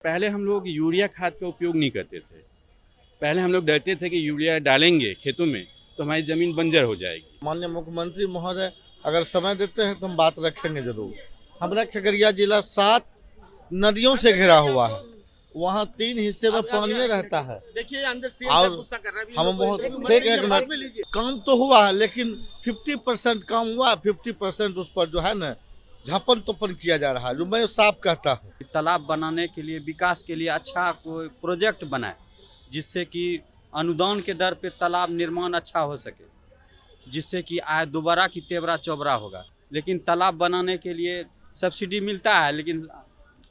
पहले हम लोग यूरिया खाद का उपयोग नहीं करते थे। पहले हम लोग डरते थे कि यूरिया डालेंगे खेतों में तो हमारी ज़मीन बंजर हो जाएगी। माननीय मुख्यमंत्री महोदय अगर समय देते हैं तो हम बात रखेंगे जरूर। हमारा खगड़िया जिला 7 नदियों से घिरा हुआ है, वहाँ 3 हिस्से में पानी रहता है। देखिए अंदर और हम बहुत काम तो हुआ है, लेकिन 50% काम हुआ, 50% उस पर जो है न झापन तोपन किया जा रहा है, जो मैं साफ कहता हूँ। तालाब बनाने के लिए, विकास के लिए अच्छा कोई प्रोजेक्ट बनाए जिससे कि अनुदान के दर पे तालाब निर्माण अच्छा हो सके, जिससे कि आय दोबारा की तेवरा चौबरा होगा। लेकिन तालाब बनाने के लिए सब्सिडी मिलता है लेकिन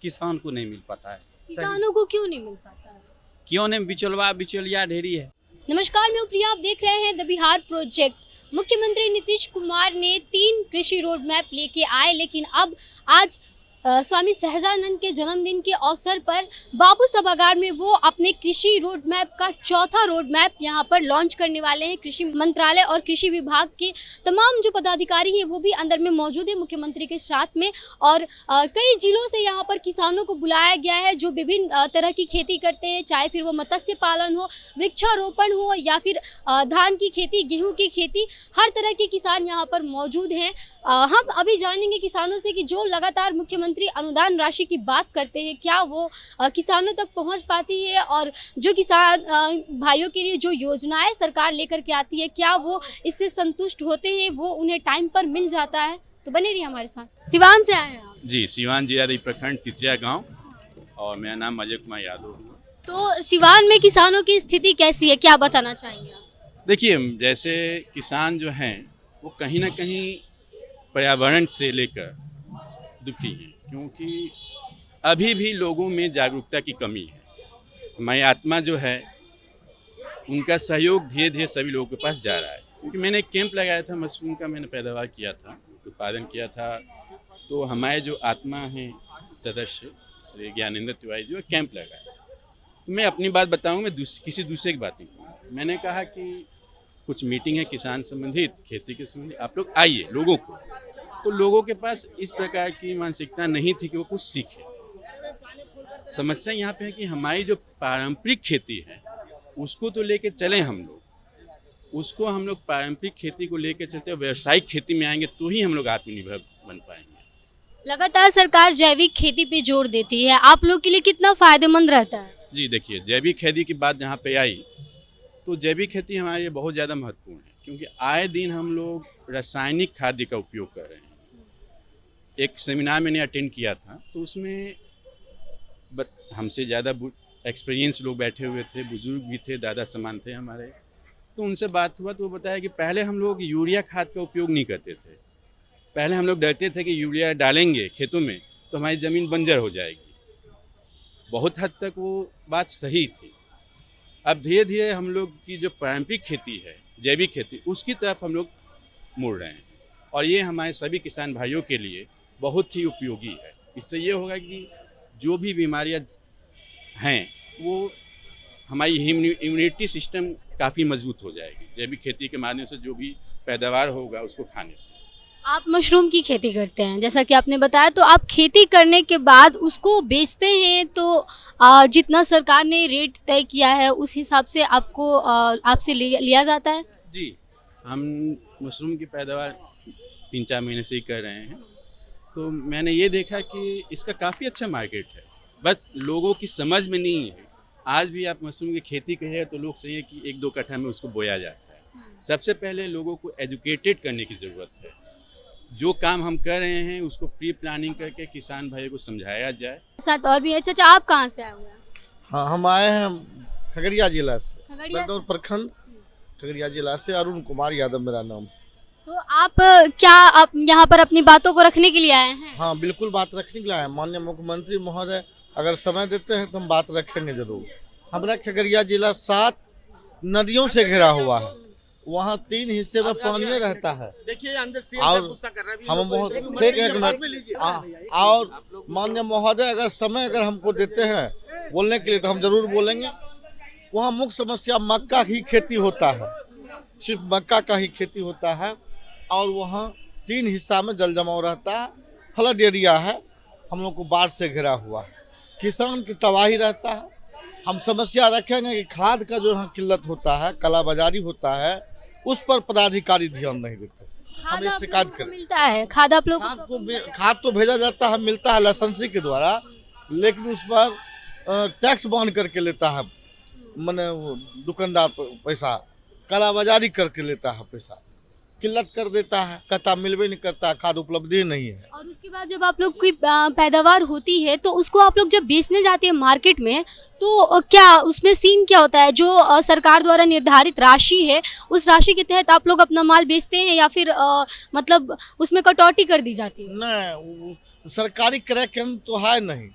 किसान को नहीं मिल पाता है। किसानों को क्यों नहीं मिल पाता है? क्यों नहीं? बिचौलिया ढेरी है। नमस्कार, मैं प्रिया, आप देख रहे हैं द बिहार प्रोजेक्ट। मुख्यमंत्री नीतीश कुमार ने 3 कृषि रोड मैप लेके आए, लेकिन अब आज स्वामी सहजानंद के जन्मदिन के अवसर पर बाबू सभागार में वो अपने कृषि रोड मैप का 4था रोड मैप यहाँ पर लॉन्च करने वाले हैं। कृषि मंत्रालय और कृषि विभाग के तमाम जो पदाधिकारी हैं वो भी अंदर में मौजूद है मुख्यमंत्री के साथ में। और कई जिलों से यहाँ पर किसानों को बुलाया गया है जो विभिन्न तरह की खेती करते हैं, चाहे फिर वो मत्स्य पालन हो, वृक्षारोपण हो या फिर धान की खेती, गेहूँ की खेती, हर तरह के किसान यहाँ पर मौजूद हैं। हम अभी जानेंगे किसानों से कि जो लगातार मुख्यमंत्री अनुदान राशि की बात करते हैं, क्या वो किसानों तक पहुंच पाती है, और जो किसान भाइयों के लिए जो योजनाएं सरकार लेकर के आती है क्या वो इससे संतुष्ट होते हैं, वो उन्हें टाइम पर मिल जाता है? तो बने रहिए हमारे साथ। सिवान से आए हैं आप? जी, सिवान जिला प्रखंड तितरिया गांव, और मेरा नाम अजय कुमार यादव है। तो सिवान में किसानों की स्थिति कैसी है, क्या बताना चाहेंगे आप? देखिए, जैसे किसान जो हैं वो कहीं ना कहीं पर्यावरण से लेकर दुखी हैं, क्योंकि अभी भी लोगों में जागरूकता की कमी है। हमारी आत्मा जो है उनका सहयोग धीरे धीरे सभी लोगों के पास जा रहा है। क्योंकि मैंने एक कैंप लगाया था, मशरूम का मैंने पैदावार किया था, उत्पादन किया था, तो हमारे जो आत्मा हैं सदस्य श्री ज्ञानेंद्र तिवारी जी, वो कैंप लगाया। तो मैं अपनी बात बताऊँ, मैं किसी दूसरे की बात नहीं कहूँगा। मैंने कहा कि कुछ मीटिंग है किसान संबंधित, खेती के संबंधित, आप लोग आइए लोगों को। तो लोगों के पास इस प्रकार की मानसिकता नहीं थी कि वो कुछ सीखे। समस्या यहाँ पे है कि हमारी जो पारंपरिक खेती है उसको तो लेके चले हम लोग पारंपरिक खेती को लेके चलते, व्यावसायिक खेती में आएंगे तो ही हम लोग आत्मनिर्भर बन पाएंगे। लगातार सरकार जैविक खेती पे जोर देती है, आप लोग के लिए कितना फायदेमंद रहता है? जी देखिए, जैविक खेती की बात जहाँ पे आई तो जैविक खेती हमारे लिए बहुत ज़्यादा महत्वपूर्ण है, क्योंकि आए दिन हम लोग रासायनिक खाद्य का उपयोग कर रहे हैं। एक सेमिनार मैंने अटेंड किया था, तो उसमें हमसे ज़्यादा एक्सपीरियंस लोग बैठे हुए थे, बुजुर्ग भी थे, दादा समान थे हमारे। तो उनसे बात हुआ तो वो बताया कि पहले हम लोग यूरिया खाद का उपयोग नहीं करते थे। पहले हम लोग डरते थे कि यूरिया डालेंगे खेतों में तो हमारी ज़मीन बंजर हो जाएगी। बहुत हद तक वो बात सही थी। अब धीरे धीरे हम लोग की जो पारंपरिक खेती है, जैविक खेती, उसकी तरफ हम लोग मुड़ रहे हैं, और ये हमारे सभी किसान भाइयों के लिए बहुत ही उपयोगी है। इससे ये होगा कि जो भी बीमारियां हैं वो हमारी इम्यूनिटी सिस्टम काफ़ी मजबूत हो जाएगी जैविक खेती के माध्यम से, जो भी पैदावार होगा उसको खाने से। आप मशरूम की खेती करते हैं जैसा कि आपने बताया, तो आप खेती करने के बाद उसको बेचते हैं तो जितना सरकार ने रेट तय किया है उस हिसाब से आपको आपसे लिया जाता है? जी, हम मशरूम की पैदावार 3-4 महीने से ही कर रहे हैं, तो मैंने ये देखा कि इसका काफ़ी अच्छा मार्केट है, बस लोगों की समझ में नहीं है। आज भी आप मशरूम की खेती कहिए तो लोग सही है कि 1-2 कट्ठा में उसको बोया जाता है। सबसे पहले लोगों को एजुकेटेड करने की ज़रूरत है। जो काम हम कर रहे हैं उसको प्री प्लानिंग करके किसान भाइयों को समझाया जाए। साथ और भी है। चाचा, आप कहाँ से आए हुए हैं? हाँ, हम आए हैं खगड़िया जिला से, खगड़िया बलदौर प्रखंड खगड़िया जिला से। अरुण कुमार यादव मेरा नाम। तो आप यहाँ पर अपनी बातों को रखने के लिए आए हैं? हाँ, बिल्कुल बात रखने के लिए आए हैं। माननीय मुख्यमंत्री महोदय अगर समय देते हैं तो हम बात रखेंगे जरूर। हमारा खगड़िया जिला 7 नदियों से घिरा हुआ है, वहाँ 3 हिस्से में पानी रहता है। देखिए अंदर और हम बहुत और माननीय महोदय अगर समय हमको देते हैं बोलने के लिए तो हम जरूर बोलेंगे। वहाँ मुख्य समस्या मक्का की खेती होता है, सिर्फ मक्का का ही खेती होता है, और वहाँ 3 हिस्सा में जल जमाव रहता है। फ्लड एरिया है, हम लोग को बाढ़ से घिरा हुआ है। किसान की तबाही रहता है। हम समस्या रखेंगे कि खाद का जो यहाँ किल्लत होता है, कालाबाजारी होता है, उस पर पदाधिकारी ध्यान नहीं देते। हम ये शिकायत करें। मिलता है खाद आप लोग खाद तो भेजा जाता है, मिलता है लाइसेंसी के द्वारा, लेकिन उस पर टैक्स बांध करके लेता है, माने वो दुकानदार पैसा कालाबाजारी करके लेता है, पैसा किल्लत कर देता है, कहता मिलवे नहीं करता, खाद उपलब्ध ही नहीं है। और उसके बाद जब आप लोग की पैदावार होती है तो उसको आप लोग जब बेचने जाते हैं मार्केट में, तो क्या उसमें सीन क्या होता है? जो सरकार द्वारा निर्धारित राशि है, उस राशि के तहत आप लोग अपना माल बेचते हैं या फिर मतलब उसमें कटौती कर दी जाती है? नहीं, सरकारी क्रय केंद्र तो है नहीं।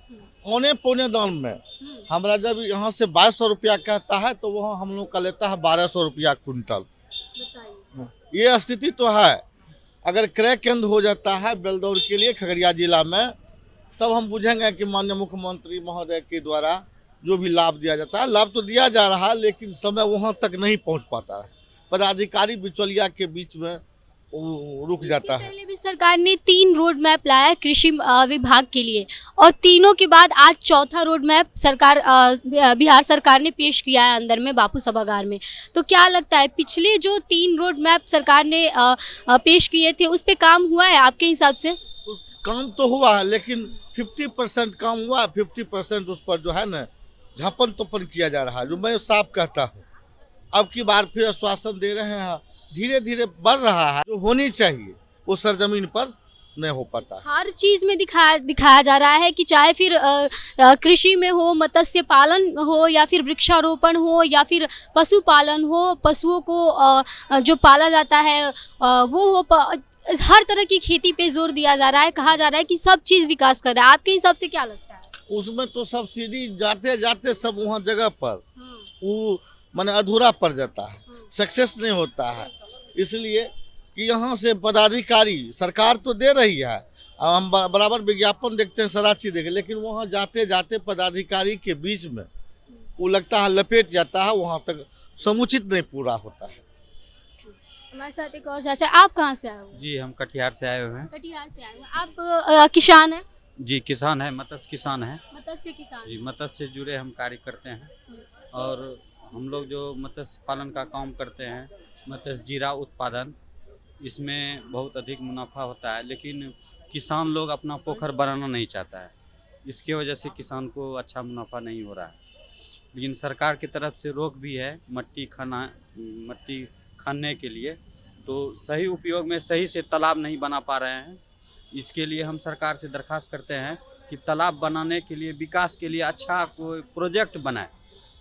औने पौने दाम में हमारा जब यहाँ से 2200 रुपया कहता है तो वहाँ हम लोग का लेता है 1200 रुपया कुंटल। ये स्थिति तो है। अगर क्रय केंद्र हो जाता है बेलदौर के लिए खगड़िया जिला में, तब हम बुझेंगे कि माननीय मुख्यमंत्री महोदय के द्वारा जो भी लाभ दिया जाता है, लाभ तो दिया जा रहा है, लेकिन समय वहाँ तक नहीं पहुँच पाता है। पदाधिकारी बिचौलिया के बीच में रुक जाता है। पहले भी सरकार ने 3 रोड मैप लाया कृषि विभाग के लिए, और तीनों के बाद आज चौथा रोड मैप सरकार बिहार सरकार ने पेश किया है अंदर में बापू सभागार में। तो क्या लगता है पिछले जो 3 रोड मैप सरकार ने पेश किए थे उस पे काम हुआ है आपके हिसाब से? काम तो हुआ है, लेकिन 50% काम हुआ, 50% उस पर जो है ना झापन तोपन किया जा रहा है, जो मैं साफ कहता हूँ। अब की बार फिर आश्वासन दे रहे हैं, धीरे धीरे बढ़ रहा है, जो होनी चाहिए वो सरजमीन पर नहीं हो पाता है। हर चीज में दिखाया जा रहा है कि चाहे फिर कृषि में हो, मत्स्य पालन हो, या फिर वृक्षारोपण हो, या फिर पशुपालन हो, पशुओं को जो पाला जाता है वो हो, हर तरह की खेती पे जोर दिया जा रहा है। कहा जा रहा है कि सब चीज विकास कर रहा है। आपके हिसाब से क्या लगता है? उसमें तो सब्सिडी जाते जाते सब वहाँ जगह पर वो माने अधूरा पड़ जाता है, सक्सेस नहीं होता है। इसलिए कि यहाँ से पदाधिकारी, सरकार तो दे रही है, हम बराबर विज्ञापन देखते हैं, सारा चीज देखें, लेकिन वहाँ जाते जाते पदाधिकारी के बीच में वो लगता है लपेट जाता है, वहाँ तक समुचित नहीं पूरा होता है। हमारे साथ एक और चाचा, आप कहाँ से आए हो? जी हम कटिहार से आए हुए हैं। कटिहार से आए हो आप? किसान हैं? जी किसान है, मत्स्य किसान है। मत्स्य किसान। जी मत्स्य से जुड़े हम कार्य करते हैं, और हम लोग जो मत्स्य पालन का काम करते हैं, मत्स्य जीरा उत्पादन, इसमें बहुत अधिक मुनाफा होता है, लेकिन किसान लोग अपना पोखर बनाना नहीं चाहता है। इसके वजह से किसान को अच्छा मुनाफा नहीं हो रहा है। लेकिन सरकार की तरफ से रोक भी है मट्टी खाने के लिए, तो सही उपयोग में सही से तालाब नहीं बना पा रहे हैं। इसके लिए हम सरकार से दरख्वास्त करते हैं कि तालाब बनाने के लिए, विकास के लिए अच्छा कोई प्रोजेक्ट बनाए,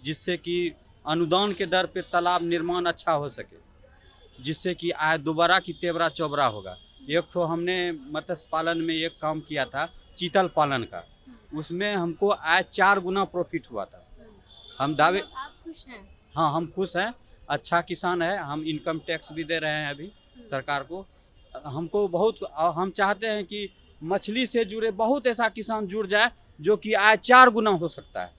जिससे कि अनुदान के दर पे तालाब निर्माण अच्छा हो सके, जिससे कि आय दोबारा की तेवरा चौबरा होगा। एक तो हमने मत्स्य पालन में एक काम किया था चीतल पालन का, उसमें हमको आय 4 गुना प्रॉफिट हुआ था। हम दावे, आप खुश हैं? हाँ हम खुश हैं, अच्छा किसान है। हम इनकम टैक्स भी दे रहे हैं अभी सरकार को। हमको बहुत, हम चाहते हैं कि मछली से जुड़े बहुत ऐसा किसान जुड़ जाए जो कि आय 4 गुना हो सकता है।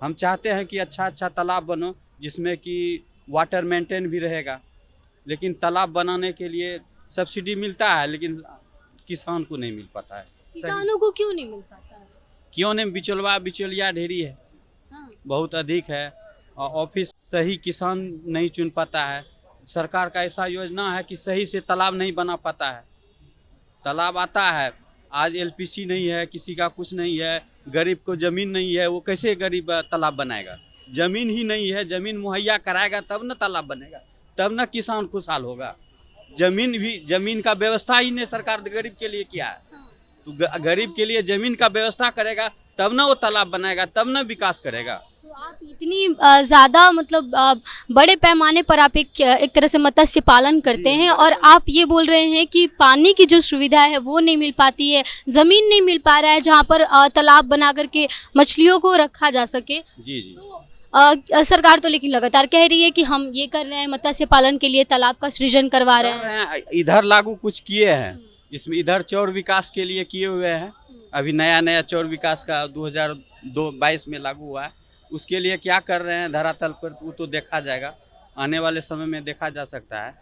हम चाहते हैं कि अच्छा अच्छा तालाब बनो, जिसमें कि वाटर मेंटेन भी रहेगा। लेकिन तालाब बनाने के लिए सब्सिडी मिलता है, लेकिन किसान को नहीं मिल पाता है। किसानों को क्यों नहीं मिल पाता है? क्यों नहीं? बिचौलिया ढेरी है, बहुत अधिक है, और ऑफिस सही किसान नहीं चुन पाता है। सरकार का ऐसा योजना है कि सही से तालाब नहीं बना पाता है। तालाब आता है, आज एलपीसी नहीं है, किसी का कुछ नहीं है, गरीब को ज़मीन नहीं है, वो कैसे गरीब तालाब बनाएगा? ज़मीन ही नहीं है, ज़मीन मुहैया कराएगा तब न तालाब बनेगा, तब न किसान खुशहाल होगा। ज़मीन का व्यवस्था ही नहीं सरकार गरीब के लिए किया है, तो गरीब के लिए ज़मीन का व्यवस्था करेगा तब न वो तालाब बनाएगा, तब न विकास करेगा। तो आप इतनी ज़्यादा मतलब बड़े पैमाने पर आप एक तरह से मत्स्य पालन करते हैं, और आप ये बोल रहे हैं कि पानी की जो सुविधा है वो नहीं मिल पाती है, ज़मीन नहीं मिल पा रहा है जहाँ पर तालाब बना करके मछलियों को रखा जा सके। जी जी। तो सरकार तो लेकिन लगातार कह रही है कि हम ये कर रहे हैं, मत्स्य पालन के लिए तालाब का सृजन करवा रहे हैं। इधर लागू कुछ किए हैं, इसमें इधर चौर विकास के लिए किए हुए हैं। अभी नया चौर विकास का 2022 में लागू हुआ है। उसके लिए क्या कर रहे हैं धरातल पर वो तो देखा जाएगा, आने वाले समय में देखा जा सकता है।